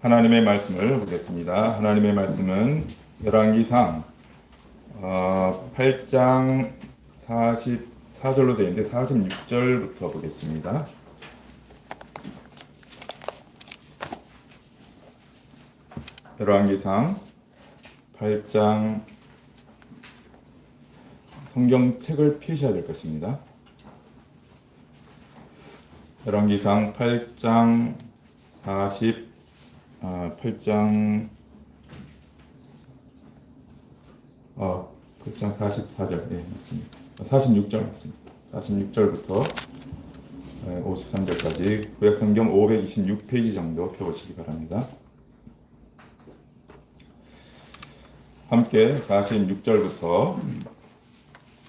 하나님의 말씀을 보겠습니다. 하나님의 말씀은 열왕기상 8장 44절로 되어 있는데 46절부터 보겠습니다. 열왕기상 8장 성경책을 펴셔야 될 것입니다. 열왕기상 8장 44절, 네, 맞습니다. 46절 맞습니다. 46절부터 53절까지 구약성경 526페이지 정도 펴보시기 바랍니다. 함께 46절부터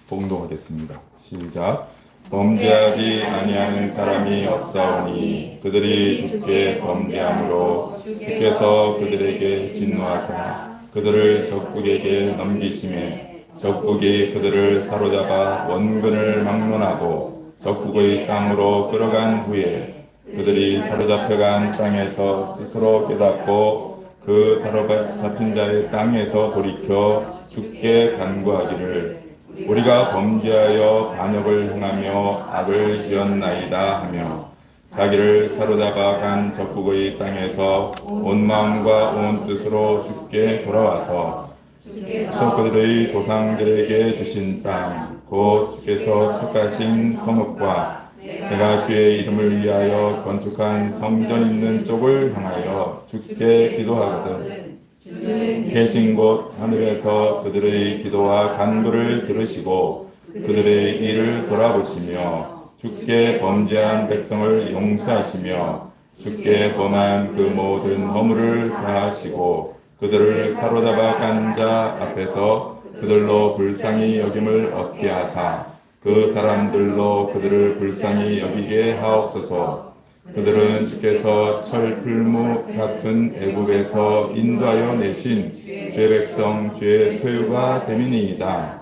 봉독하겠습니다. 시작. 범죄하지 아니하는 사람이 없사오니 그들이 주께 범죄함으로 주께서 그들에게 진노하사 그들을 적국에게 넘기심에 적국이 그들을 사로잡아 원근을 막론하고 적국의 땅으로 끌어간 후에 그들이 사로잡혀간 땅에서 스스로 깨닫고 그 사로잡힌 자의 땅에서 돌이켜 주께 간구하기를 우리가 범죄하여 반역을 행하며 악을 지었나이다 하며 자기를 사로잡아 간 적국의 땅에서 온 마음과 온 뜻으로 주께 돌아와서 그들의 조상들에게 주신 땅 곧 주께서 택하신 성읍과 내가 주의 이름을 위하여 건축한 성전 있는 쪽을 향하여 주께 기도하거든 계신 곳 하늘에서 그들의 기도와 간구를 들으시고 그들의 일을 돌아보시며 주께 범죄한 백성을 용서하시며 주께 범한 그 모든 허물을 사하시고 그들을 사로잡아 간 자 앞에서 그들로 불쌍히 여김을 얻게 하사 그 사람들로 그들을 불쌍히 여기게 하옵소서. 그들은 주께서 철풀무 같은 애국에서 인도하여 내신 주의 백성 주의 소유가 됨이니이다.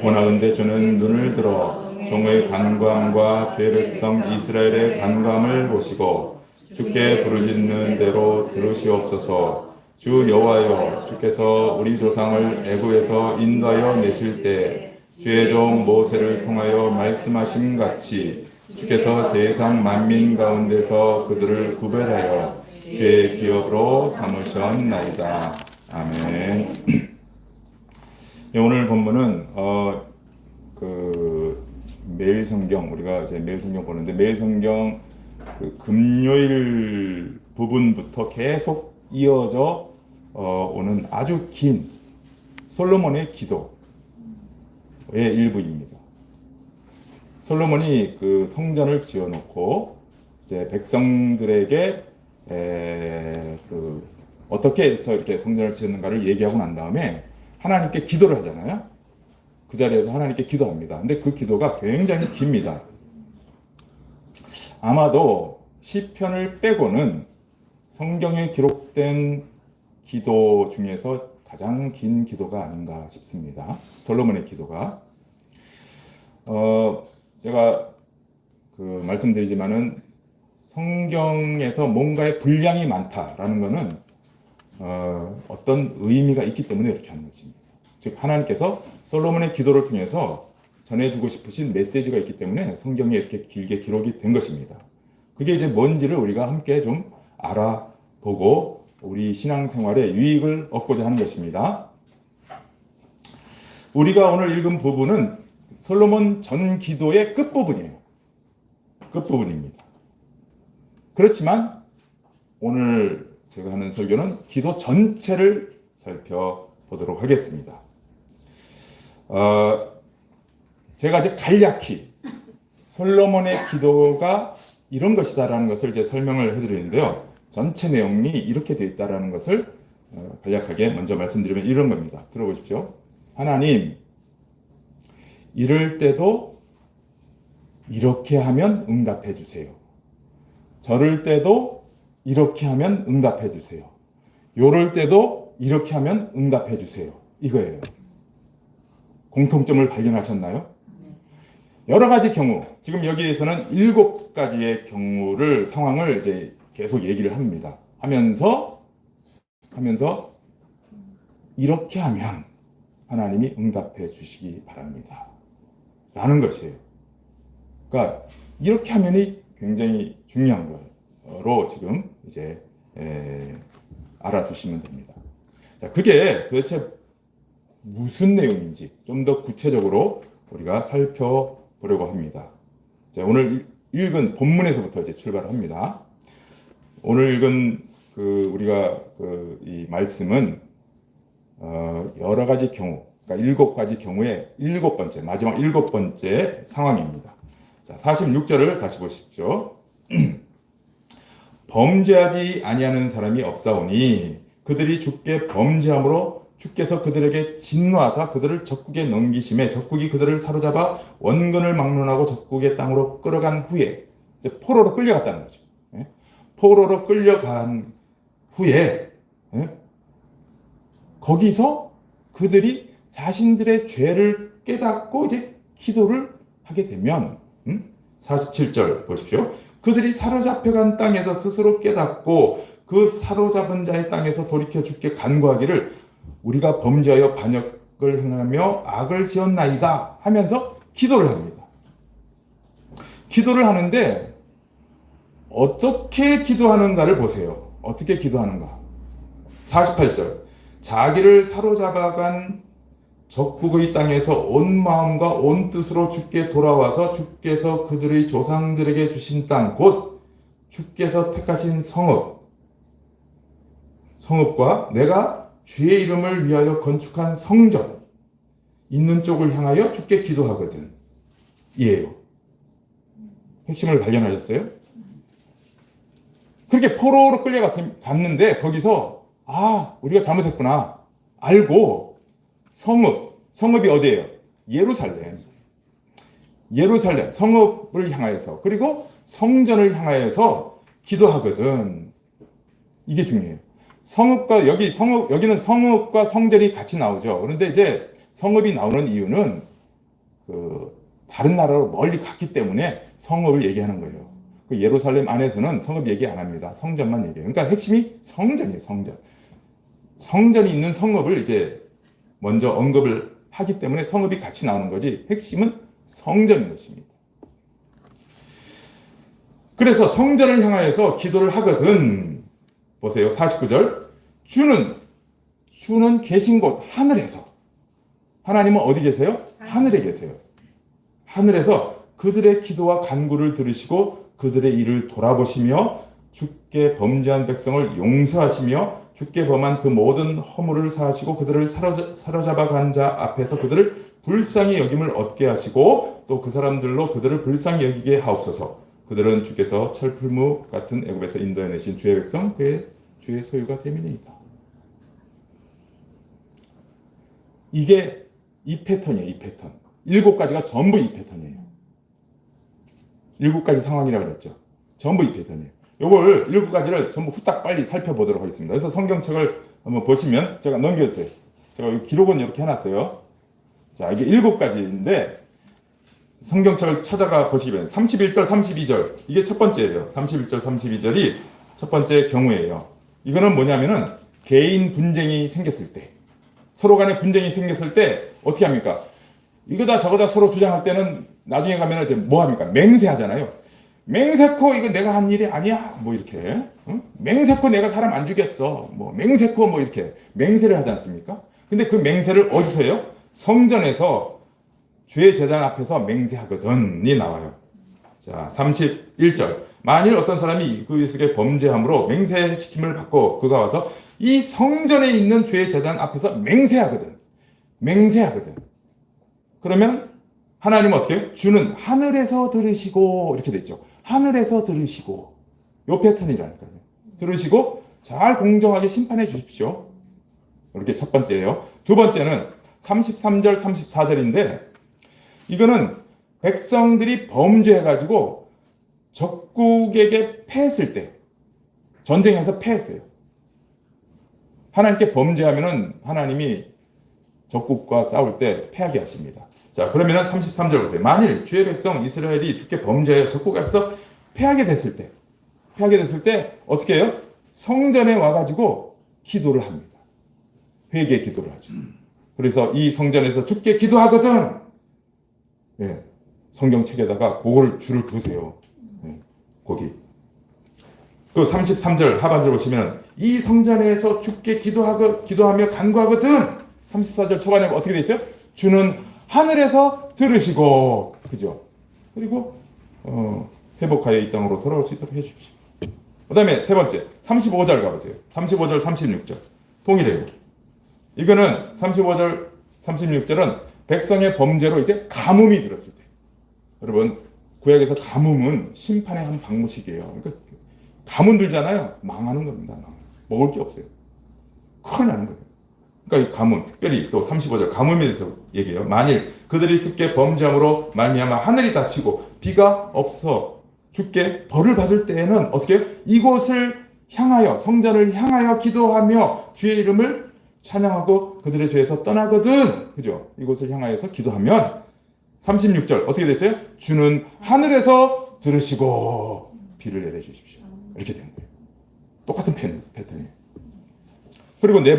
원하건대 주는 눈을 들어 종의 간구함과 주의 백성 이스라엘의 간구함을 보시고 주께 부르짖는 대로 들으시옵소서. 주 여호와여 주께서 우리 조상을 애국에서 인도하여 내실 때 주의 종 모세를 통하여 말씀하신 같이 주께서 세상 만민 가운데서 그들을 구별하여 주의 기업으로 삼으셨나이다. 아멘. 오늘 본문은 매일 성경 우리가 이제 매일 성경 보는데 매일 성경 금요일 부분부터 계속 이어져 오는 아주 긴 솔로몬의 기도의 일부입니다. 솔로몬이 그 성전을 지어놓고 이제 백성들에게 어떻게 해서 이렇게 성전을 지었는가를 얘기하고 난 다음에 하나님께 기도를 하잖아요. 그 자리에서 하나님께 기도합니다. 근데 그 기도가 굉장히 깁니다. 아마도 시편을 빼고는 성경에 기록된 기도 중에서 가장 긴 기도가 아닌가 싶습니다. 솔로몬의 기도가. 제가 말씀드리지만은 성경에서 뭔가의 분량이 많다라는 것은 어떤 의미가 있기 때문에 이렇게 하는 것입니다. 즉 하나님께서 솔로몬의 기도를 통해서 전해주고 싶으신 메시지가 있기 때문에 성경에 이렇게 길게 기록이 된 것입니다. 그게 이제 뭔지를 우리가 함께 좀 알아보고 우리 신앙생활에 유익을 얻고자 하는 것입니다. 우리가 오늘 읽은 부분은 솔로몬 전 기도의 끝부분이에요. 끝부분입니다. 그렇지만 오늘 제가 하는 설교는 기도 전체를 살펴보도록 하겠습니다. 제가 이제 간략히 솔로몬의 기도가 이런 것이다라는 것을 이제 설명을 해드리는데요. 전체 내용이 이렇게 되어 있다라는 것을 간략하게 먼저 말씀드리면 이런 겁니다. 들어보십시오. 하나님, 이럴 때도 이렇게 하면 응답해 주세요. 저럴 때도 이렇게 하면 응답해 주세요. 요럴 때도 이렇게 하면 응답해 주세요. 이거예요. 공통점을 발견하셨나요? 여러 가지 경우, 지금 여기에서는 7가지의 경우를 상황을 이제 계속 얘기를 합니다. 하면서 이렇게 하면 하나님이 응답해 주시기 바랍니다. 라는 것이에요. 그러니까 이렇게 하면이 굉장히 중요한 거로 지금 이제 알아두시면 됩니다. 자, 그게 도대체 무슨 내용인지 좀 더 구체적으로 우리가 살펴보려고 합니다. 자, 오늘 읽은 본문에서부터 이제 출발합니다. 오늘 읽은 우리가 이 말씀은 여러 가지 경우, 그러니까 7가지 경우의 마지막 7번째 상황입니다. 자, 46절을 다시 보십시오. 범죄하지 아니하는 사람이 없사오니 그들이 주께 범죄함으로 주께서 그들에게 진노하사 그들을 적국에 넘기심에 적국이 그들을 사로잡아 원근을 막론하고 적국의 땅으로 끌어간 후에, 이제 포로로 끌려갔다는 거죠. 포로로 끌려간 후에 거기서 그들이 자신들의 죄를 깨닫고 이제 기도를 하게 되면 47절 보십시오. 그들이 사로잡혀간 땅에서 스스로 깨닫고 그 사로잡은 자의 땅에서 돌이켜 주께 간구하기를 우리가 범죄하여 반역을 행하며 악을 지었나이다 하면서 기도를 합니다. 기도를 하는데 어떻게 기도하는가를 보세요. 어떻게 기도하는가? 48절. 자기를 사로잡아간 적국의 땅에서 온 마음과 온 뜻으로 주께 돌아와서 주께서 그들의 조상들에게 주신 땅, 곧 주께서 택하신 성읍과 내가 주의 이름을 위하여 건축한 성전 있는 쪽을 향하여 주께 기도하거든. 이에요. 핵심을 발견하셨어요? 그렇게 포로로 끌려갔는데 거기서 우리가 잘못했구나 알고 성읍이 어디예요? 예루살렘, 성읍을 향하여서, 그리고 성전을 향하여서 기도하거든. 이게 중요해요. 여기는 성읍과 성전이 같이 나오죠. 그런데 이제 성읍이 나오는 이유는 다른 나라로 멀리 갔기 때문에 성읍을 얘기하는 거예요. 예루살렘 안에서는 성읍 얘기 안 합니다. 성전만 얘기해요. 그러니까 핵심이 성전이에요. 성전이 있는 성읍을 이제 먼저 언급을 하기 때문에 성읍이 같이 나오는 거지, 핵심은 성전인 것입니다. 그래서 성전을 향하여서 기도를 하거든. 보세요. 49절. 주는 계신 곳 하늘에서. 하나님은 어디 계세요? 하늘에 계세요. 하늘에서 그들의 기도와 간구를 들으시고 그들의 일을 돌아보시며 주께 범죄한 백성을 용서하시며 주께 범한 그 모든 허물을 사하시고 그들을 사로잡아 간 자 앞에서 그들을 불쌍히 여김을 얻게 하시고 또 그 사람들로 그들을 불쌍히 여기게 하옵소서. 그들은 주께서 철풀무 같은 애굽에서 인도해내신 주의 백성, 그의 주의 소유가 됨이니이다. 이게 이 패턴이에요. 이 패턴. 7가지가 전부 이 패턴이에요. 7가지 상황이라고 그랬죠. 전부 이 패턴이에요. 요걸 7가지를 전부 후딱 빨리 살펴보도록 하겠습니다. 그래서 성경책을 한번 보시면 제가 넘겨주세요. 제가 기록은 이렇게 해놨어요. 자, 이게 7가지인데 성경책을 찾아가 보시면 31절, 32절 이게 첫 번째예요. 31절, 32절이 첫 번째 경우예요. 이거는 뭐냐면은 개인 분쟁이 생겼을 때, 서로 간에 분쟁이 생겼을 때 어떻게 합니까? 이거다 저거다 서로 주장할 때는 나중에 가면은 이제 뭐 합니까? 맹세하잖아요. 맹세코 이거 내가 한 일이 아니야. 뭐 이렇게. 맹세코 내가 사람 안 죽였어. 뭐 맹세코 뭐 이렇게 맹세를 하지 않습니까? 근데 그 맹세를 어디서 해요? 성전에서 주의 제단 앞에서 맹세하거든이 나와요. 자, 31절. 만일 어떤 사람이 그 유속에 범죄함으로 맹세시킴을 받고 그가 와서 이 성전에 있는 주의 제단 앞에서 맹세하거든. 그러면 하나님은 어떻게 해요? 주는 하늘에서 들으시고 이렇게 돼 있죠. 하늘에서 들으시고 요 패턴이라니까요. 들으시고 잘 공정하게 심판해 주십시오. 이렇게 첫 번째예요. 두 번째는 33절, 34절인데 이거는 백성들이 범죄해가지고 적국에게 패했을 때, 전쟁에서 패했어요. 하나님께 범죄하면은 하나님이 적국과 싸울 때 패하게 하십니다. 자, 그러면은 33절 보세요. 만일 주의 백성 이스라엘이 주께 범죄하여 적국 앞에서 패하게 됐을 때 어떻게 해요? 성전에 와가지고 기도를 합니다. 회개 기도를 하죠. 그래서 이 성전에서 주께 기도하거든. 예, 성경책에다가 그걸 줄을 그으세요. 예, 거기. 그 33절 하반절 보시면 이 성전에서 주께 기도하며 간구하거든. 34절 초반에 어떻게 돼 있어요? 주는 하늘에서 들으시고, 그죠? 그리고 회복하여 이 땅으로 돌아올 수 있도록 해주십시오. 그 다음에 세 번째 35절 가보세요. 35절 36절 동일해요. 이거는 35절 36절은 백성의 범죄로 이제 가뭄이 들었을 때, 여러분 구약에서 가뭄은 심판의 한 방식이에요. 그러니까 가뭄 들잖아요. 망하는 겁니다. 먹을 게 없어요. 큰일 나는 거예요. 그러니까 이 가뭄, 특별히 또 35절 가뭄에 대해서 얘기해요. 만일 그들이 주께 범죄함으로 말미암아 하늘이 닫히고 비가 없어 주께 벌을 받을 때에는 어떻게 이곳을 향하여 성전을 향하여 기도하며 주의 이름을 찬양하고 그들의 죄에서 떠나거든. 그죠? 이곳을 향하여서 기도하면 36절 어떻게 됐어요? 주는 하늘에서 들으시고 비를 내려주십시오. 이렇게 되는 거예요. 똑같은 패턴이에요. 그리고 네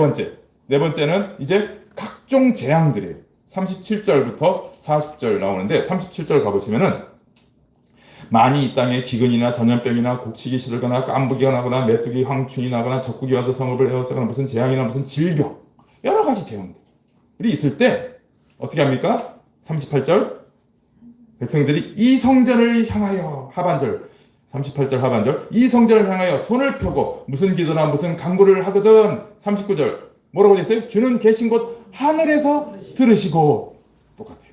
번째는 이제 각종 재앙들이에요. 37절부터 40절 나오는데 37절 가보시면은 만이 이 땅에 기근이나 전염병이나 곡식이 시들거나 깐부기가 나거나 메뚜기 황충이 나거나 적국이 와서 성읍을 에워싸거나 무슨 재앙이나 무슨 질병 여러 가지 재앙들이 있을 때 어떻게 합니까? 38절 백성들이 이 성전을 향하여 하반절 38절 하반절 이 성전을 향하여 손을 펴고 무슨 기도나 무슨 간구를 하거든. 39절 뭐라고 되어 있어요? 주는 계신 곳 하늘에서 들으시고 똑같아요.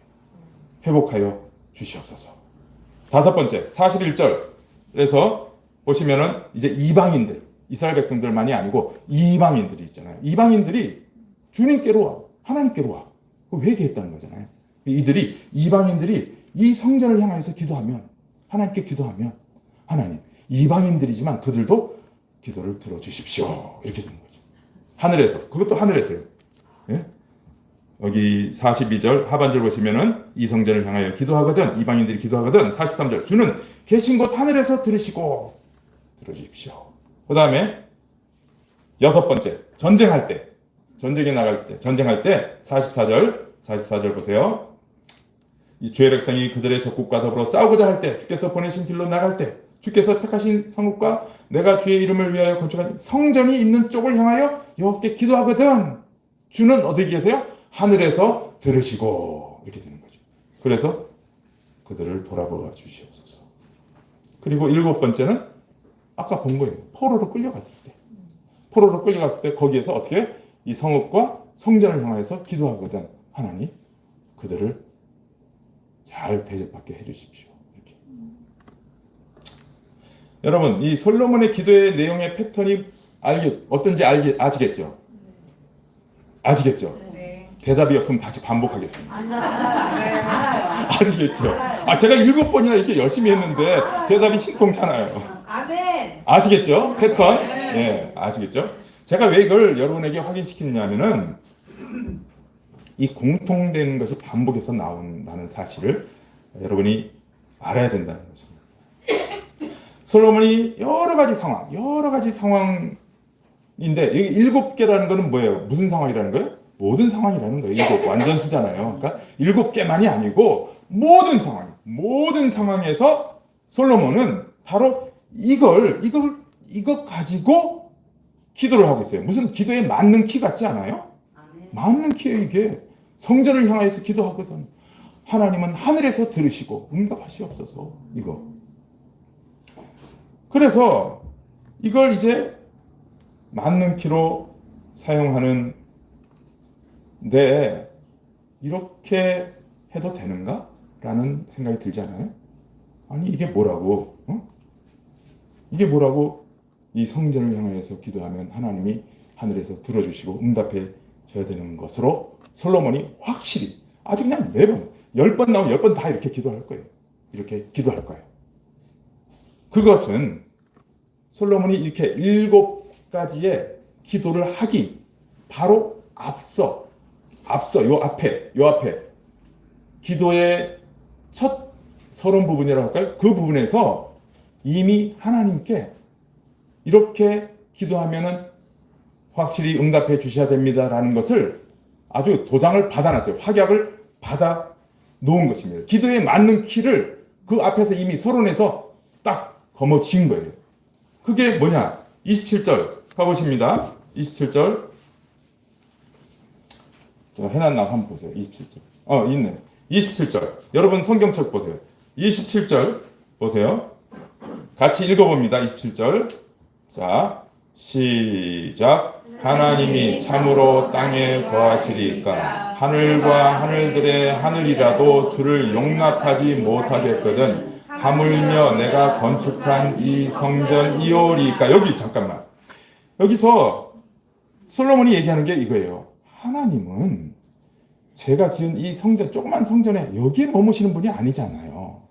회복하여 주시옵소서. 다섯 번째 41절에서 보시면은 이제 이방인들 이스라엘 백성들만이 아니고 이방인들이 있잖아요. 이방인들이 주님께로 와 하나님께로 와 회개했다는 거잖아요. 이방인들이 이 성전을 향해서 기도하면 하나님께 기도하면 하나님 이방인들이지만 그들도 기도를 들어주십시오 이렇게 되는 거죠. 하늘에서 그것도 하늘에서요. 예? 여기 42절 하반절 보시면은 이 성전을 향하여 기도하거든 이방인들이 기도하거든. 43절 주는 계신 곳 하늘에서 들으시고 들어주십시오. 그 다음에 여섯 번째 전쟁할 때 전쟁에 나갈 때 전쟁할 때 44절 보세요. 이 주의 백성이 그들의 적국과 더불어 싸우고자 할 때 주께서 보내신 길로 나갈 때 주께서 택하신 성읍과 내가 주의 이름을 위하여 건축한 성전이 있는 쪽을 향하여 여호와께 기도하거든 주는 어디 계세요? 하늘에서 들으시고 이렇게 되는 거죠. 그래서 그들을 돌아보아 주시옵소서. 그리고 일곱 번째는 아까 본 거예요. 포로로 끌려갔을 때 거기에서 어떻게 이 성읍과 성전을 향해서 기도하거든 하나님 그들을 잘 대접받게 해주십시오. 이렇게. 여러분 이 솔로몬의 기도의 내용의 패턴이 어떤지 아시겠죠? 아시겠죠? 네. 대답이 없으면 다시 반복하겠습니다. 알아요. 아시겠죠? 제가 7번이나 이렇게 열심히 했는데 대답이 신통찮아요. 아멘. 아시겠죠? 패턴? 예, 아시겠죠? 제가 왜 이걸 여러분에게 확인시키냐면은 이 공통된 것이 반복해서 나온다는 사실을 여러분이 알아야 된다는 것입니다. 솔로몬이 여러 가지 상황인데 이 7개라는 것은 뭐예요? 무슨 상황이라는 거예요? 모든 상황이라는 거예요. 7 완전수잖아요. 그러니까 7개만이 아니고 모든 상황에서 솔로몬은 바로 이것 가지고 기도를 하고 있어요. 무슨 기도에 맞는 키 같지 않아요? 맞는 키예요. 이게 성전을 향해서 기도하거든. 하나님은 하늘에서 들으시고 응답하시옵소서. 이거. 그래서 이걸 이제 맞는 키로 사용하는데 이렇게 해도 되는가? 라는 생각이 들잖아요. 아니 이게 뭐라고? 이게 뭐라고? 이 성전을 향해서 기도하면 하나님이 하늘에서 들어주시고 응답해 줘야 되는 것으로 솔로몬이 확실히 아주 그냥 매번 10번 나오면 10번 다 이렇게 기도할 거예요. 이렇게 기도할 거예요. 그것은 솔로몬이 이렇게 7가지의 기도를 하기 바로 앞서 요 앞에 기도의 첫 서론 부분이라고 할까요? 그 부분에서 이미 하나님께 이렇게 기도하면은 확실히 응답해 주셔야 됩니다라는 것을 아주 도장을 받아놨어요. 확약을 받아 놓은 것입니다. 기도에 맞는 키를 그 앞에서 이미 서론에서 딱 거머쥔 거예요. 그게 뭐냐? 27절 가보십니다. 27절. 제가 해놨나 한번 보세요. 27절. 있네. 27절. 여러분 성경책 보세요. 27절 보세요. 같이 읽어봅니다. 27절. 자, 시작. 하나님이 참으로 땅에 거하시리까 하늘과 하늘들의 하늘이라도 주를 용납하지 못하겠거든 하물며 내가 건축한 이 성전이오리까. 여기 잠깐만. 여기서 솔로몬이 얘기하는 게 이거예요. 하나님은 제가 지은 이 성전, 조그만 성전에 여기에 머무시는 분이 아니잖아요.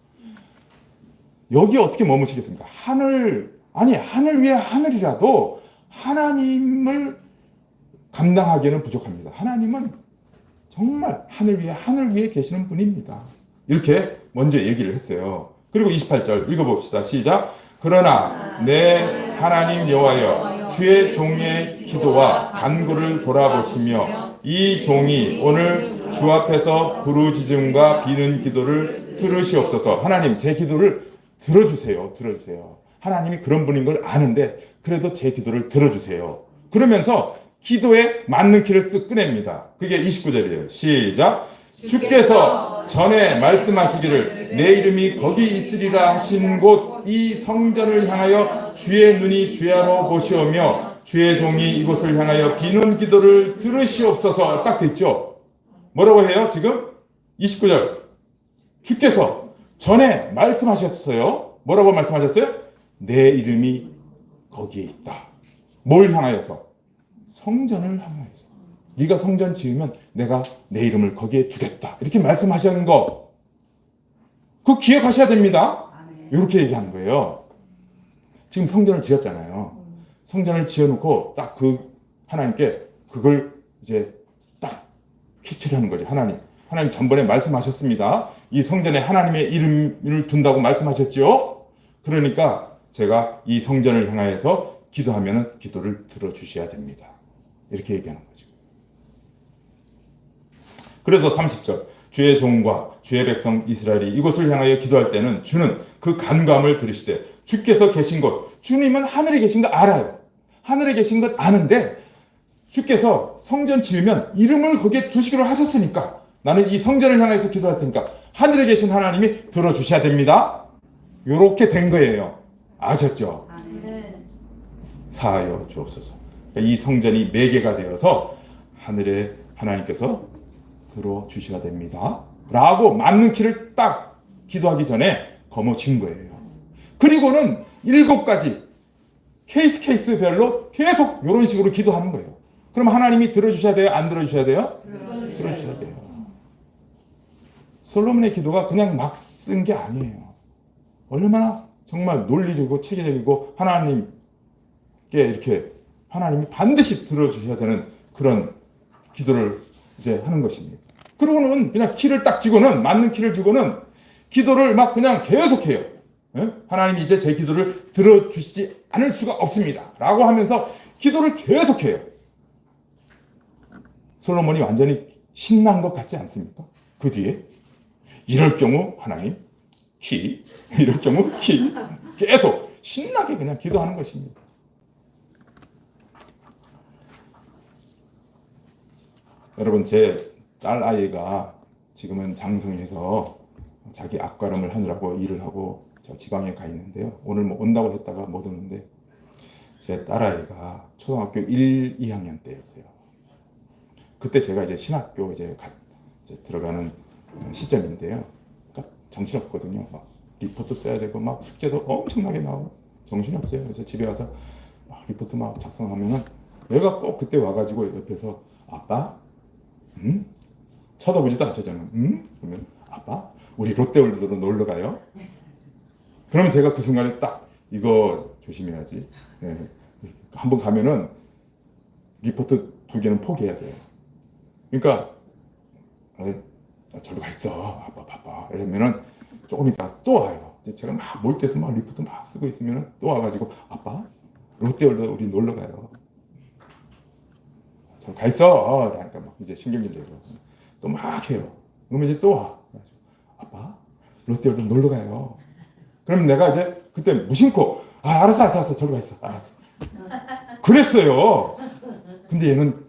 여기 어떻게 머무시겠습니까? 하늘 위에 하늘이라도 하나님을 감당하기에는 부족합니다. 하나님은 정말 하늘 위에 계시는 분입니다. 이렇게 먼저 얘기를 했어요. 그리고 28절 읽어봅시다. 시작. 그러나 내 하나님 여호와여 주의 종의 기도와 간구를 돌아보시며 이 종이 오늘 주 앞에서 부르짖음과 비는 기도를 들으시옵소서. 하나님 제 기도를 들어주세요. 하나님이 그런 분인 걸 아는데 그래도 제 기도를 들어주세요. 그러면서 기도에 맞는 키를 쓱 꺼냅니다. 그게 29절이에요. 시작. 주께서 전에 말씀하시기를 내 이름이 거기 있으리라 하신 곳 이 성전을 향하여 주의 눈이 주야로 보시오며 주의 종이 이곳을 향하여 비는 기도를 들으시옵소서. 딱 됐죠? 뭐라고 해요 지금? 29절. 주께서 전에 말씀하셨어요. 뭐라고 말씀하셨어요? 내 이름이 거기에 있다. 뭘 향하여서? 성전을 향하여서. 네가 성전 지으면 내가 내 이름을 거기에 두겠다. 이렇게 말씀하시는 거. 그거 기억하셔야 됩니다. 이렇게 얘기하는 거예요. 지금 성전을 지었잖아요. 성전을 지어놓고 딱 하나님께 그걸 이제 딱 캐치를 하는 거죠. 하나님 전번에 말씀하셨습니다. 이 성전에 하나님의 이름을 둔다고 말씀하셨죠. 그러니까 제가 이 성전을 향하여서 기도하면 기도를 들어주셔야 됩니다. 이렇게 얘기하는 거죠. 그래서 30절 주의 종과 주의 백성 이스라엘이 이곳을 향하여 기도할 때는 주는 그 간구함을 들으시되 주께서 계신 곳, 주님은 하늘에 계신 거 알아요. 하늘에 계신 것 아는데 주께서 성전 지으면 이름을 거기에 두시기로 하셨으니까 나는 이 성전을 향해서 기도할 테니까 하늘에 계신 하나님이 들어주셔야 됩니다. 이렇게 된 거예요. 아셨죠? 사하여 주옵소서. 그러니까 이 성전이 매개가 되어서 하늘에 하나님께서 들어주셔야 됩니다. 라고 맞는 키를 딱 기도하기 전에 거머쥔 거예요. 그리고는 7가지 케이스별로 계속 이런 식으로 기도하는 거예요. 그럼 하나님이 들어주셔야 돼요? 안 들어주셔야 돼요? 들어주셔야 돼요. 솔로몬의 기도가 그냥 막 쓴 게 아니에요. 얼마나 정말 논리적이고 체계적이고 하나님께 이렇게 하나님이 반드시 들어주셔야 되는 그런 기도를 이제 하는 것입니다. 그러고는 그냥 키를 딱 쥐고는 맞는 키를 쥐고는 기도를 막 그냥 계속해요. 하나님이 이제 제 기도를 들어주시지 않을 수가 없습니다. 라고 하면서 기도를 계속해요. 솔로몬이 완전히 신난 것 같지 않습니까? 그 뒤에 이럴 경우 하나님 키, 이럴 경우 키, 계속 신나게 그냥 기도하는 것입니다. 여러분 제 딸 아이가 지금은 장성해서 자기 앞가림을 하느라고 일을 하고 저 지방에 가 있는데요. 오늘 뭐 온다고 했다가 못 오는데 제 딸아이가 초등학교 1, 2학년 때였어요. 그때 제가 이제 신학교 이제 들어가는 시점인데요. 그러니까 정신없거든요. 막 리포트 써야 되고 막 숙제도 엄청나게 나오고 정신없어요. 그래서 집에 와서 막 리포트 막 작성하면은 내가 꼭 그때 와가지고 옆에서 아빠? 응? 쳐다보지도 않죠 저는. 응? 그러면 아빠? 우리 롯데월드로 놀러 가요? 그러면 제가 그 순간에 딱 이거 조심해야지. 네. 한번 가면은 리포트 2개는 포기해야 돼요. 그러니까 저리 가 있어 아빠 바빠 이러면은 조금 있다 또 와요. 제가 막 몰두해서 막 리포트 막 쓰고 있으면은 또 와가지고 아빠 롯데월드 우리 놀러 가요. 저 가 있어. 그러니까 막 이제 신경질 내고 또 막 해요. 그러면 이제 또 와. 아빠, 롯데월드 놀러 가요. 그럼 내가 이제 그때 무심코 알았어. 저리 가 있어. 알았어. 그랬어요. 근데 얘는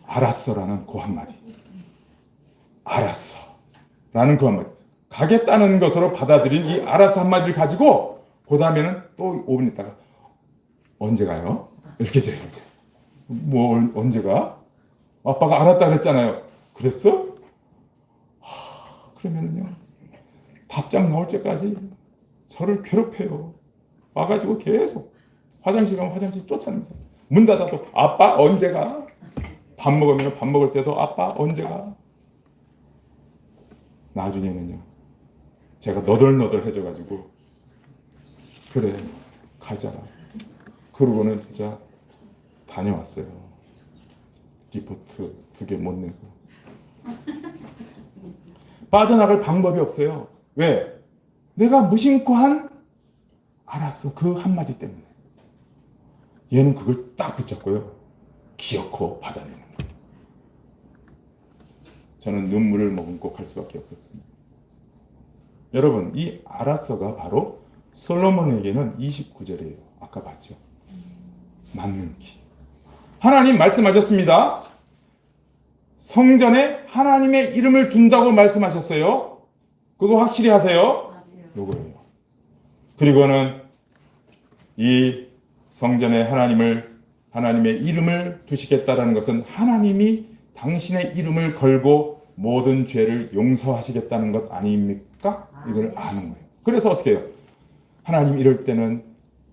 알았어라는 그 한마디. 알았어. 라는 그 한마디. 가겠다는 것으로 받아들인 이 알았어 한마디를 가지고 그 다음에는 또 5분 있다가 언제 가요? 이렇게 돼요. 뭐 언제 가? 아빠가 알았다 그랬잖아요. 그랬어? 그러면은요 답장 나올 때까지 저를 괴롭혀요. 와가지고 계속 화장실 가면 화장실 쫓아냅니다. 문 닫아도 아빠 언제 가? 밥 먹으면 밥 먹을 때도 아빠 언제 가? 나중에는요 제가 너덜너덜해져가지고 그래 가자. 그러고는 진짜 다녀왔어요. 리포트 2개 못 내고 빠져나갈 방법이 없어요. 왜? 내가 무심코 한 알았어 그 한마디 때문에. 얘는 그걸 딱 붙잡고요 기어코 받아내는 거예요. 저는 눈물을 머금고 갈 수밖에 없었습니다. 여러분 이 알았어가 바로 솔로몬에게는 29절이에요. 아까 봤죠? 맞는 키. 하나님 말씀하셨습니다. 성전에 하나님의 이름을 둔다고 말씀하셨어요. 그거 확실히 하세요. 요거예요. 그리고는 이 성전에 하나님의 이름을 두시겠다라는 것은 하나님이 당신의 이름을 걸고 모든 죄를 용서하시겠다는 것 아닙니까? 이걸 아는 거예요. 그래서 어떻게 해요? 하나님 이럴 때는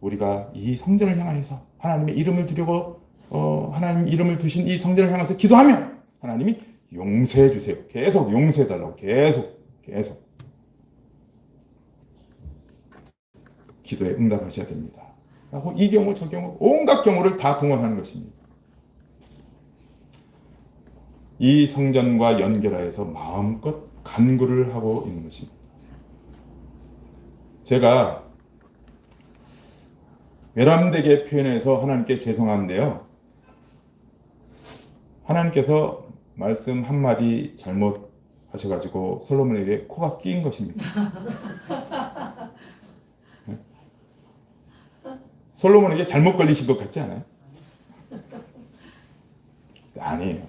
우리가 이 성전을 향해서 하나님의 이름을 두려고 하나님 이름을 두신 이 성전을 향해서 기도하면 하나님이 용서해 주세요. 계속 용서해 달라고 계속 기도에 응답하셔야 됩니다. 라고 이 경우 저 경우 온갖 경우를 다 동원하는 것입니다. 이 성전과 연결하여서 마음껏 간구를 하고 있는 것입니다. 제가 외람되게 표현해서 하나님께 죄송한데요. 하나님께서 말씀 한마디 잘못 하셔가지고 솔로몬에게 코가 끼인 것입니다. 솔로몬에게 잘못 걸리신 것 같지 않아요? 아니에요.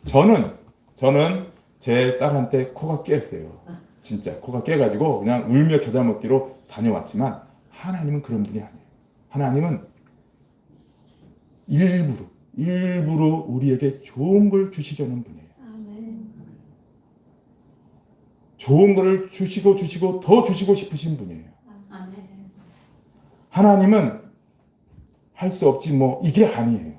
저는 제 딸한테 코가 깨었어요. 진짜 코가 깨가지고 그냥 울며 겨자 먹기로 다녀왔지만 하나님은 그런 분이 아니에요. 하나님은 일부러 우리에게 좋은 걸 주시려는 분이에요. 좋은 걸 주시고 더 주시고 싶으신 분이에요. 하나님은 할 수 없지 뭐 이게 아니에요.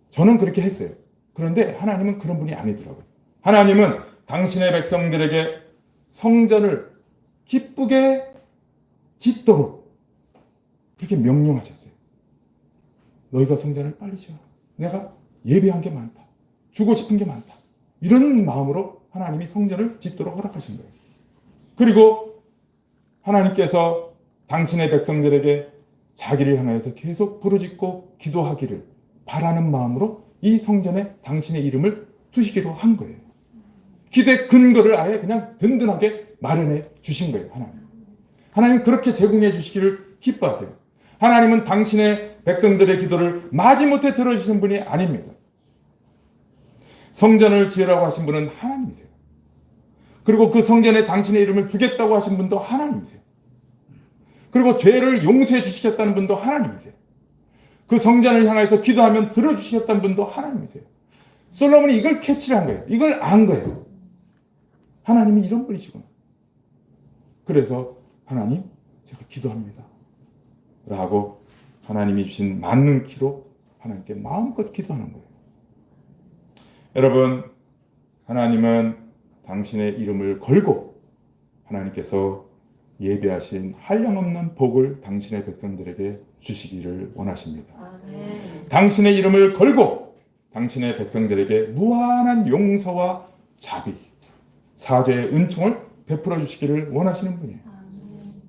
저는 그렇게 했어요. 그런데 하나님은 그런 분이 아니더라고요. 하나님은 당신의 백성들에게 성전을 기쁘게 짓도록 그렇게 명령하셨어요. 너희가 성전을 빨리 지어. 내가 예배한 게 많다. 주고 싶은 게 많다. 이런 마음으로 하나님이 성전을 짓도록 허락하신 거예요. 그리고 하나님께서 당신의 백성들에게 자기를 향하여서 계속 부르짖고 기도하기를 바라는 마음으로 이 성전에 당신의 이름을 두시기로 한 거예요. 기도의 근거를 아예 그냥 든든하게 마련해 주신 거예요. 하나님 그렇게 제공해 주시기를 기뻐하세요. 하나님은 당신의 백성들의 기도를 마지못해 들어주시는 분이 아닙니다. 성전을 지으라고 하신 분은 하나님이세요. 그리고 그 성전에 당신의 이름을 두겠다고 하신 분도 하나님이세요. 그리고 죄를 용서해 주시겠다는 분도 하나님이세요. 그 성전을 향해서 기도하면 들어주시겠다는 분도 하나님이세요. 솔로몬이 이걸 캐치를 한 거예요. 이걸 안 거예요. 하나님이 이런 분이시구나. 그래서 하나님 제가 기도합니다. 라고 하나님이 주신 맞는 키로 하나님께 마음껏 기도하는 거예요. 여러분, 하나님은 당신의 이름을 걸고 하나님께서 예배하신 한량없는 복을 당신의 백성들에게 주시기를 원하십니다. 아멘. 당신의 이름을 걸고 당신의 백성들에게 무한한 용서와 자비, 사죄의 은총을 베풀어 주시기를 원하시는 분이에요. 아멘.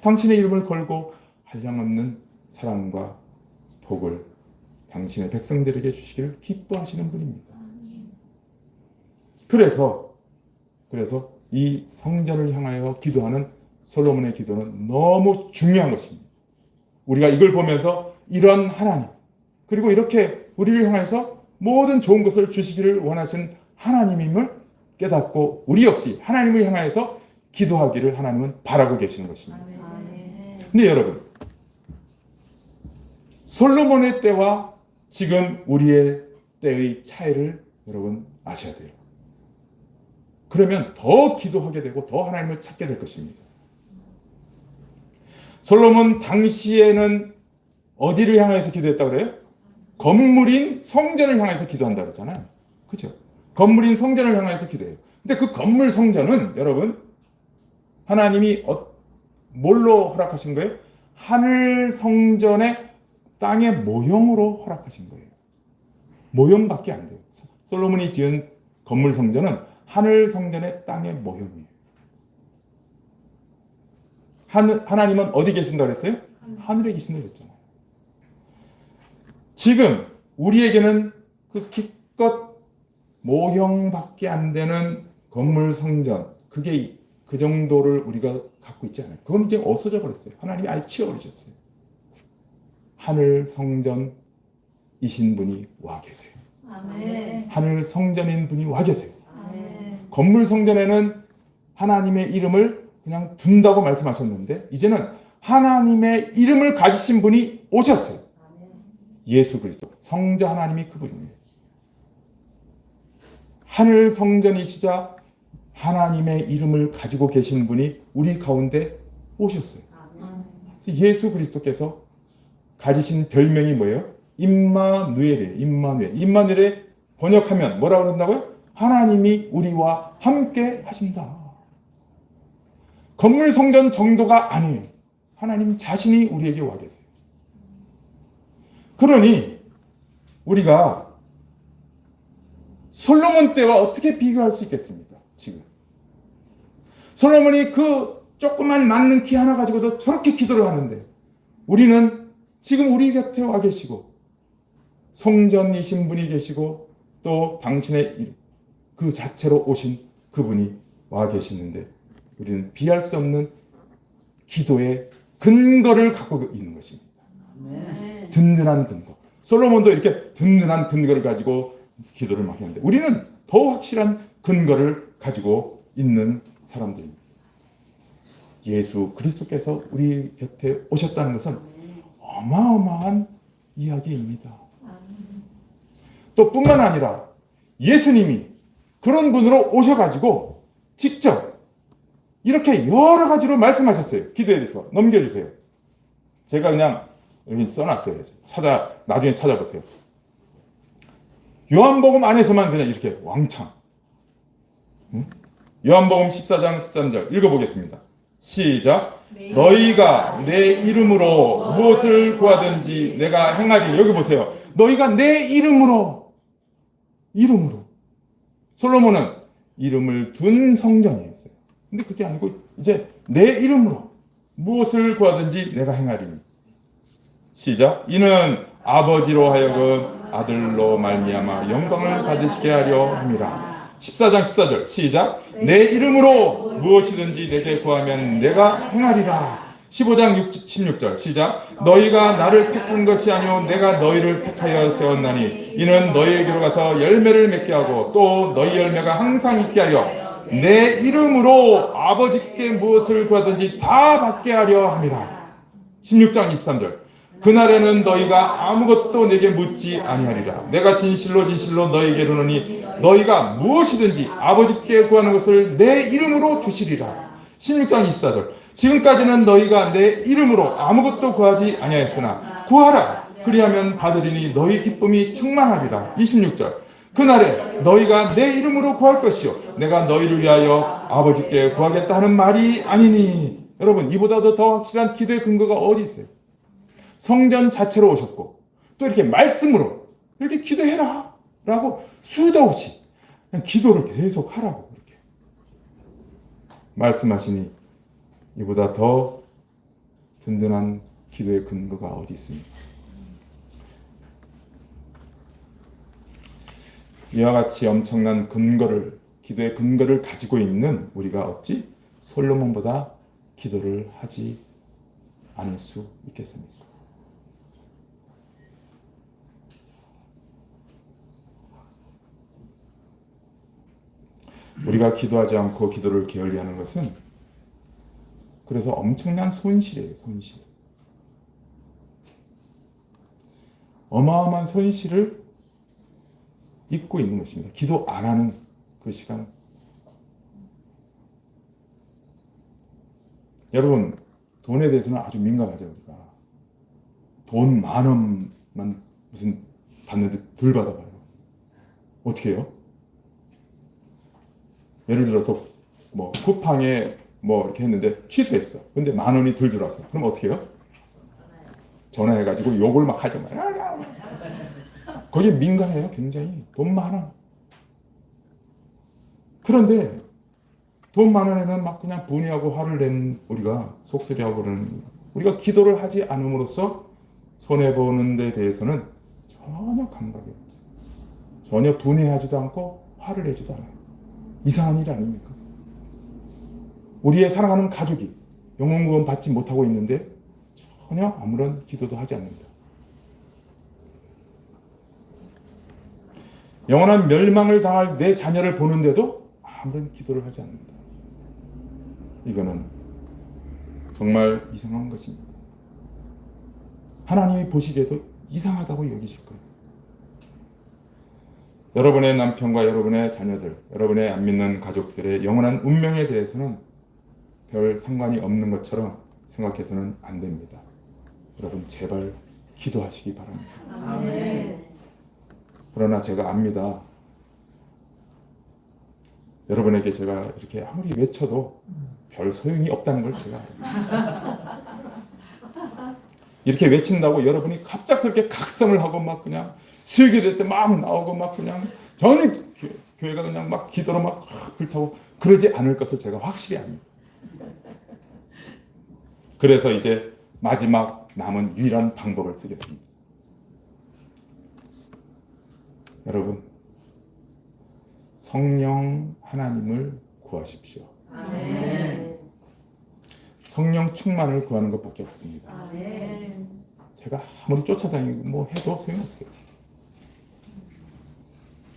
당신의 이름을 걸고 한량없는 사랑과 복을 당신의 백성들에게 주시기를 기뻐하시는 분입니다. 그래서 이 성전을 향하여 기도하는 솔로몬의 기도는 너무 중요한 것입니다. 우리가 이걸 보면서 이런 하나님, 그리고 이렇게 우리를 향해서 모든 좋은 것을 주시기를 원하신 하나님임을 깨닫고 우리 역시 하나님을 향하여서 기도하기를 하나님은 바라고 계시는 것입니다. 근데 여러분, 솔로몬의 때와 지금 우리의 때의 차이를 여러분 아셔야 돼요. 그러면 더 기도하게 되고 더 하나님을 찾게 될 것입니다. 솔로몬 당시에는 어디를 향해서 기도했다고 그래요? 건물인 성전을 향해서 기도한다고 그러잖아요. 그렇죠? 건물인 성전을 향해서 기도해요. 근데 그 건물 성전은 여러분 하나님이 뭘로 허락하신 거예요? 하늘 성전의 땅의 모형으로 허락하신 거예요. 모형밖에 안 돼요. 솔로몬이 지은 건물 성전은 하늘 성전의 땅의 모형이에요. 하나님은 어디 계신다고 그랬어요? 하늘에 계신다고 그랬잖아요. 지금 우리에게는 그 기껏 모형밖에 안 되는 건물 성전, 그게 그 정도를 우리가 갖고 있지 않아요. 그건 이제 없어져 버렸어요. 하나님이 아예 치워버리셨어요. 하늘 성전이신 분이 와 계세요. 아멘. 하늘 성전인 분이 와 계세요. 아멘. 건물 성전에는 하나님의 이름을 그냥 둔다고 말씀하셨는데 이제는 하나님의 이름을 가지신 분이 오셨어요. 예수 그리스도. 성자 하나님이 그분이에요. 하늘 성전이시자 하나님의 이름을 가지고 계신 분이 우리 가운데 오셨어요. 예수 그리스도께서 가지신 별명이 뭐예요? 임마누엘이에요. 임마누엘. 임마누엘에 번역하면 뭐라고 그런다고요? 하나님이 우리와 함께 하신다. 건물 성전 정도가 아니에요. 하나님 자신이 우리에게 와 계세요. 그러니 우리가 솔로몬 때와 어떻게 비교할 수 있겠습니까? 지금 솔로몬이 그 조그만 맞는 키 하나 가지고도 저렇게 기도를 하는데 우리는 지금 우리 곁에 와 계시고 성전이신 분이 계시고 또 당신의 그 자체로 오신 그분이 와 계시는데 우리는 비할 수 없는 기도의 근거를 갖고 있는 것입니다. 네. 든든한 근거. 솔로몬도 이렇게 든든한 근거를 가지고 기도를 막 했는데 우리는 더 확실한 근거를 가지고 있는 사람들입니다. 예수 그리스도께서 우리 곁에 오셨다는 것은 어마어마한 이야기입니다. 또 뿐만 아니라 예수님이 그런 분으로 오셔가지고 직접 이렇게 여러 가지로 말씀하셨어요. 기도에 대해서 넘겨주세요. 제가 그냥 여기 써놨어요. 나중에 찾아보세요. 요한복음 안에서만 그냥 이렇게 왕창. 요한복음 14장 13절 읽어보겠습니다. 시작. 너희가 내 이름으로 무엇을 구하든지 내가 행하리니. 여기 보세요. 너희가 내 이름으로. 솔로몬은 이름을 둔 성전이었어요. 근데 그게 아니고 이제 내 이름으로 무엇을 구하든지 내가 행하리니. 시작. 이는 아버지로 하여금 아들로 말미암아 영광을 받으시게 하려 함이라. 14장 14절 시작. 내 이름으로 무엇이든지 내게 구하면 내가 행하리라. 15장 16절 시작. 너희가 나를 택한 것이 아니오 내가 너희를 택하여 세웠나니 이는 너희에게로 가서 열매를 맺게 하고 또 너희 열매가 항상 있게 하여 내 이름으로 아버지께 무엇을 구하든지 다 받게 하려 함이라. 16장 23절 그날에는 너희가 아무것도 내게 묻지 아니하리라. 내가 진실로 너희에게 이르노니 너희가 무엇이든지 아버지께 구하는 것을 내 이름으로 주시리라. 16장 24절 지금까지는 너희가 내 이름으로 아무것도 구하지 아니하였으나 구하라. 그리하면 받으리니 너희 기쁨이 충만하리라. 26절 그날에 너희가 내 이름으로 구할 것이요 내가 너희를 위하여 아버지께 구하겠다 하는 말이 아니니. 여러분 이보다도 더 확실한 기도의 근거가 어디 있어요? 성전 자체로 오셨고 또 이렇게 말씀으로 이렇게 기도해라 라고 수도 없이 그냥 기도를 계속 하라고 이렇게 말씀하시니 이보다 더 든든한 기도의 근거가 어디 있습니까? 이와 같이 엄청난 근거를, 기도의 근거를 가지고 있는 우리가 어찌 솔로몬보다 기도를 하지 않을 수 있겠습니까? 우리가 기도하지 않고 기도를 게을리하는 것은 그래서 엄청난 손실이에요. 손실. 어마어마한 손실을 입고 있는 것입니다. 기도 안 하는 그 시간. 여러분, 돈에 대해서는 아주 민감하죠. 우리가 돈 10,000원만 무슨 받는데 덜 받아봐요. 어떻게 해요? 예를 들어서 뭐 쿠팡에 뭐 이렇게 했는데 취소했어. 근데 10,000원이 덜 들어왔어. 그럼 어떻게 해요? 전화해가지고 욕을 막 하죠. 거기에 민감해요. 굉장히. 돈 10,000원. 그런데 돈 10,000원에는 막 그냥 분해하고 화를 낸 우리가, 속쓰리하고 그러는 우리가 기도를 하지 않음으로써 손해보는 데 대해서는 전혀 감각이 없어요. 전혀 분해하지도 않고 화를 내지도 않아요. 이상한 일 아닙니까? 우리의 사랑하는 가족이 영혼 구원 받지 못하고 있는데 전혀 아무런 기도도 하지 않는다. 영원한 멸망을 당할 내 자녀를 보는데도 아무런 기도를 하지 않는다. 이거는 정말 이상한 것입니다. 하나님이 보시기에도 이상하다고 여기실 거예요. 여러분의 남편과 여러분의 자녀들, 여러분의 안 믿는 가족들의 영원한 운명에 대해서는 별 상관이 없는 것처럼 생각해서는 안 됩니다. 여러분 제발 기도하시기 바랍니다. 아멘. 그러나 제가 압니다. 여러분에게 제가 이렇게 아무리 외쳐도 별 소용이 없다는 걸 제가 압니다. 이렇게 외친다고 여러분이 갑작스럽게 각성을 하고 막 그냥 수요기도 때 막 나오고 막 그냥 전 교회가 그냥 막 기도로 막 불타고 그러지 않을 것을 제가 확실히 압니다. 그래서 이제 마지막 남은 유일한 방법을 쓰겠습니다. 여러분, 성령 하나님을 구하십시오. 아멘. 성령 충만을 구하는 것밖에 없습니다. 아멘. 제가 아무리 쫓아다니고 뭐 해도 소용없어요.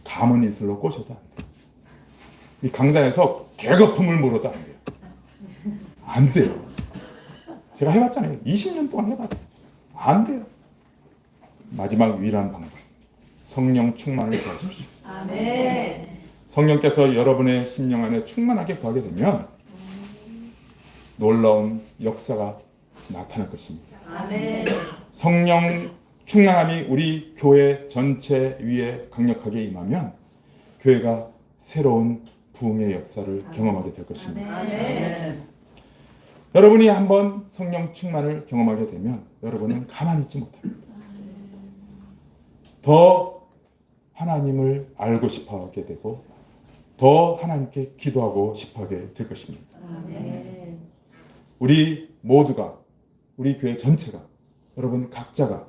감은 이슬로 꼬셔도 안 돼요. 이 강단에서 개거품을 물어도 안 돼요. 안 돼요. 제가 해봤잖아요. 20년 동안 해봤어요. 안 돼요. 마지막 유일한 방법. 성령 충만을 구하십시오. 아멘. 성령께서 여러분의 심령 안에 충만하게 구하게 되면 놀라운 역사가 나타날 것입니다. 아멘. 성령 충만함이 우리 교회 전체 위에 강력하게 임하면 교회가 새로운 부흥의 역사를 경험하게 될 것입니다. 아멘. 여러분이 한번 성령 충만을 경험하게 되면 여러분은 가만히 있지 못합니다. 더 하나님을 알고 싶어 하게 되고 더 하나님께 기도하고 싶어 하게 될 것입니다. 아멘. 우리 모두가, 우리 교회 전체가, 여러분 각자가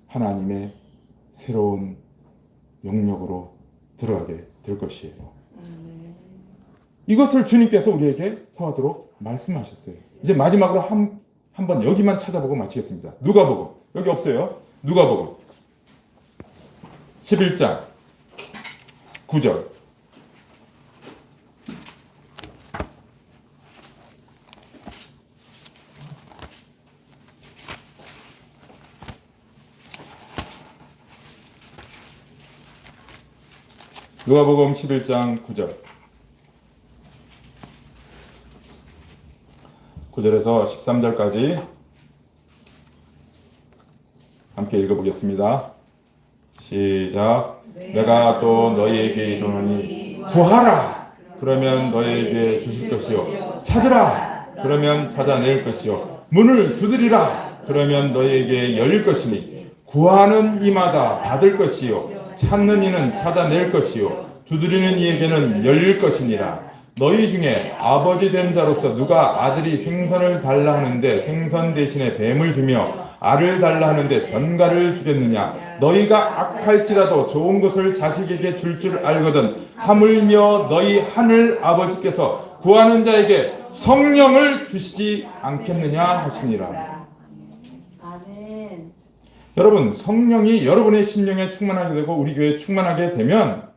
하나님의 새로운 영역으로 들어가게 될 것이에요. 이것을 주님께서 우리에게 구하도록 말씀하셨어요. 이제 마지막으로 한번 여기만 찾아보고 마치겠습니다. 누가복음. 여기 없어요. 누가복음 11장 9절. 누가복음 11장 9절. 9절에서 13절까지 함께 읽어보겠습니다. 시작. 내가 또 너희에게 이르노니 구하라. 그러면 너희에게 주실 것이요. 찾으라. 그러면 찾아낼 것이요. 문을 두드리라. 그러면 너희에게 열릴 것이니 구하는 이마다 받을 것이요. 찾는 이는 찾아낼 것이요. 두드리는 이에게는 열릴 것이니라. 너희 중에 아버지 된 자로서 누가 아들이 생선을 달라 하는데 생선 대신에 뱀을 주며 알을 달라 하는데 전갈을 주겠느냐? 너희가 악할지라도 좋은 것을 자식에게 줄 줄 알거든 하물며 너희 하늘 아버지께서 구하는 자에게 성령을 주시지 않겠느냐 하시니라. 아멘. 여러분, 성령이 여러분의 심령에 충만하게 되고 우리 교회에 충만하게 되면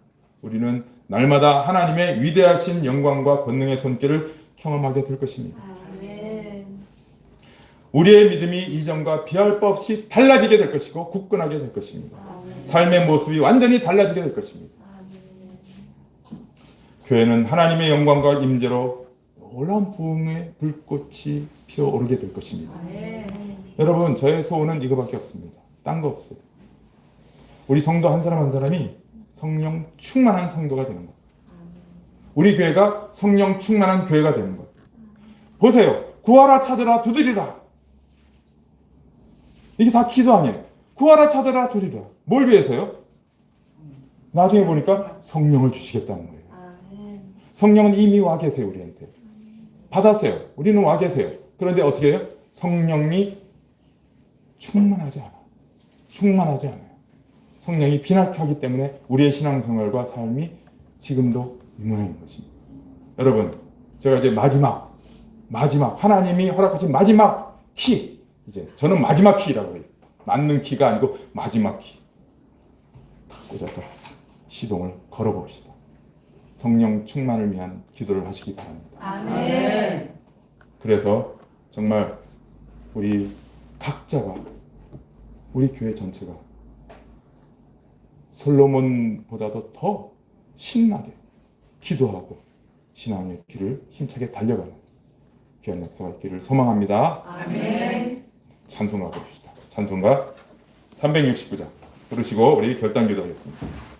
우리는 날마다 하나님의 위대하신 영광과 권능의 손길을 경험하게 될 것입니다. 아멘. 우리의 믿음이 이전과 비할 바 없이 달라지게 될 것이고 굳건하게 될 것입니다. 아멘. 삶의 모습이 완전히 달라지게 될 것입니다. 아멘. 교회는 하나님의 영광과 임재로 놀라운 부흥의 불꽃이 피어오르게 될 것입니다. 아멘. 여러분, 저의 소원은 이거밖에 없습니다. 딴 거 없어요. 우리 성도 한 사람 한 사람이 성령 충만한 성도가 되는 것. 우리 교회가 성령 충만한 교회가 되는 것. 보세요. 구하라 찾으라 두드리라. 이게 다 기도 아니에요. 구하라 찾아라 두드리라. 뭘 위해서요? 나중에 보니까 성령을 주시겠다는 거예요. 아멘. 성령은 이미 와 계세요. 우리한테. 받았어요. 우리는 와 계세요. 그런데 어떻게 해요? 성령이 충만하지 않아요. 충만하지 않아요. 성령이 빈약하기 때문에 우리의 신앙생활과 삶이 지금도 이 모양인 것입니다. 여러분, 제가 이제 마지막 하나님이 허락하신 마지막 키, 이제 저는 마지막 키라고 해요. 맞는 키가 아니고 마지막 키. 딱 꽂아서 시동을 걸어봅시다. 성령 충만을 위한 기도를 하시기 바랍니다. 아멘. 그래서 정말 우리 각자가, 우리 교회 전체가 솔로몬보다도 더 신나게 기도하고 신앙의 길을 힘차게 달려가는 귀한 역사가 있기를 소망합니다. 아멘. 찬송가 부릅시다. 찬송가 369장 부르시고 우리 결단 기도하겠습니다.